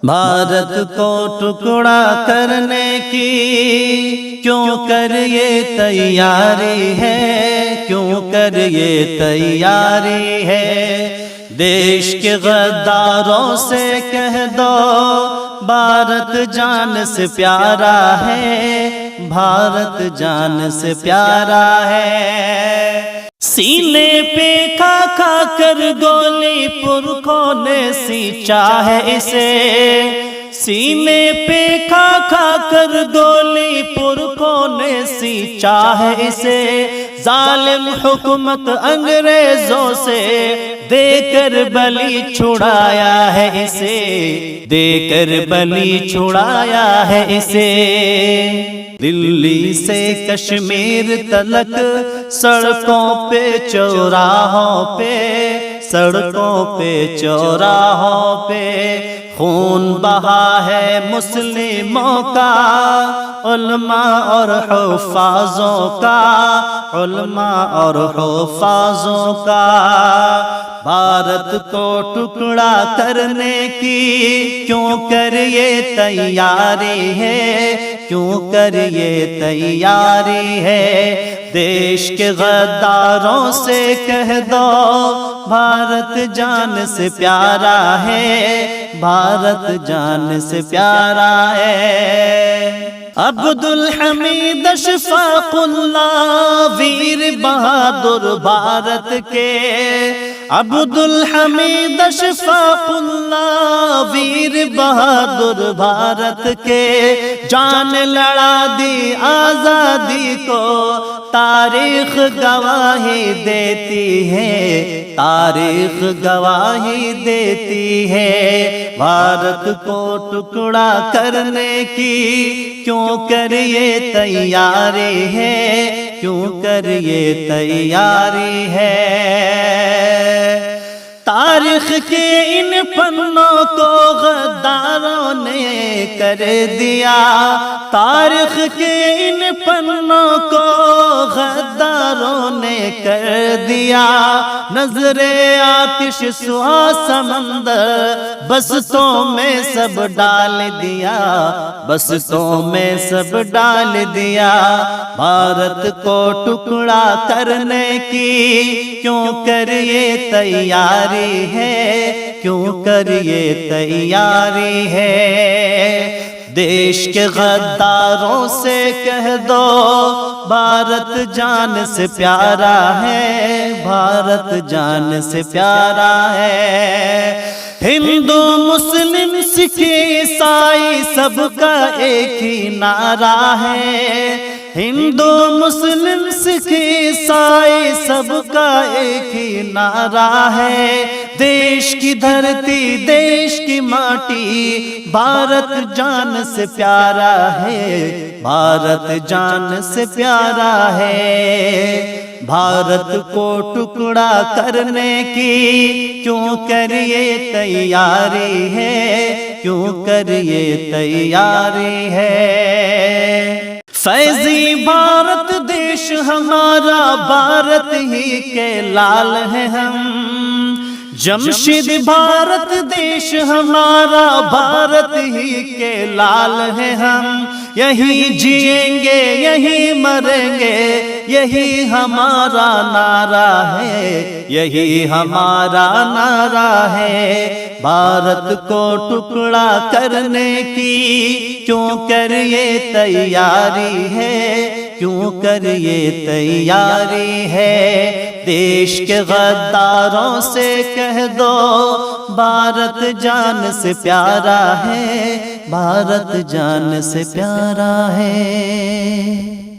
بھارت کو ٹکڑا کرنے کی کیوں کر یہ تیاری ہے، کیوں کر یہ تیاری ہے؟ دیش کے غداروں سے کہہ دو بھارت جان سے پیارا ہے، بھارت جان سے پیارا ہے۔ سینے پہ کھا کھا کر گولی پرکھوں نے سینچا ہے اسے، سینے پہ کھا کھا کر گولی پرکھوں نے سینچا ہے اسے۔ ظالم حکومت انگریزوں سے دے کر بلی چھڑایا ہے اسے، دے کر بلی چھڑایا ہے اسے۔ دلی سے کشمیر تلک سڑکوں پہ چوراہوں پہ، سڑکوں پہ چوراہوں پہ خون بہا ہے مسلموں کا، علماء اور حفاظوں کا، علماء اور حفاظوں کا۔ بھارت کو ٹکڑا کرنے کی کیوں کر یہ تیاری ہے، کیوں کر یہ تیاری ہے؟ دیش کے غداروں سے کہہ دو بھارت جان سے پیارا ہے، بھارت جان سے پیارا ہے۔ عبدالحمید اشفاق اللہ ویر بہادر بھارت کے، عبدالحمید اشفاق اللہ ویر بہادر بھارت کے، جان لڑا دی آزادی کو تاریخ گواہی دیتی ہے، تاریخ گواہی دیتی ہے۔ بھارت کو ٹکڑا کرنے کی کیوں کر یہ تیاری ہے، کیوں کر یہ تیاری ہے؟ تاریخ کے ان پنوں کو غداروں نے کر دیا، تاریخ کے ان پنوں کو غداروں نے کر دیا۔ نظر آتش سوا سمندر بستوں میں سب ڈال دیا، بستوں میں سب ڈال دیا۔ بھارت کو ٹکڑا کرنے کی کیوں کر یہ تیاری ہے، کیوں کر یہ تیاری ہے؟ دیش کے غداروں سے کہہ دو بھارت جان سے پیارا ہے، بھارت جان سے پیارا ہے۔ ہندو مسلم سکھ عیسائی سب کا ایک ہی نعرہ ہے، ہندو مسلم سکھ عیسائی سب کا ایک ہی نعرہ ہے۔ دیش کی دھرتی دیش کی ماٹی بھارت جان سے پیارا ہے، بھارت جان سے پیارا ہے۔ بھارت کو ٹکڑا کرنے کی کیوں کر یہ تیاری ہے، کیوں کر یہ تیاری ہے؟ فیضی بھارت دیش ہمارا، بھارت ہی کے لال ہیں ہم۔ جمشید بھارت دیش ہمارا، بھارت ہی کے لال ہیں ہم۔ یہی جئیں گے یہی مریں گے، یہی ہمارا نعرہ ہے، یہی ہمارا نعرہ ہے۔ بھارت کو ٹکڑا کرنے کی کیوں کر یہ تیاری ہے، کیوں کر یہ تیاری ہے؟ دیش کے غداروں سے کہہ دو بھارت جان سے پیارا ہے، بھارت جان سے پیارا ہے۔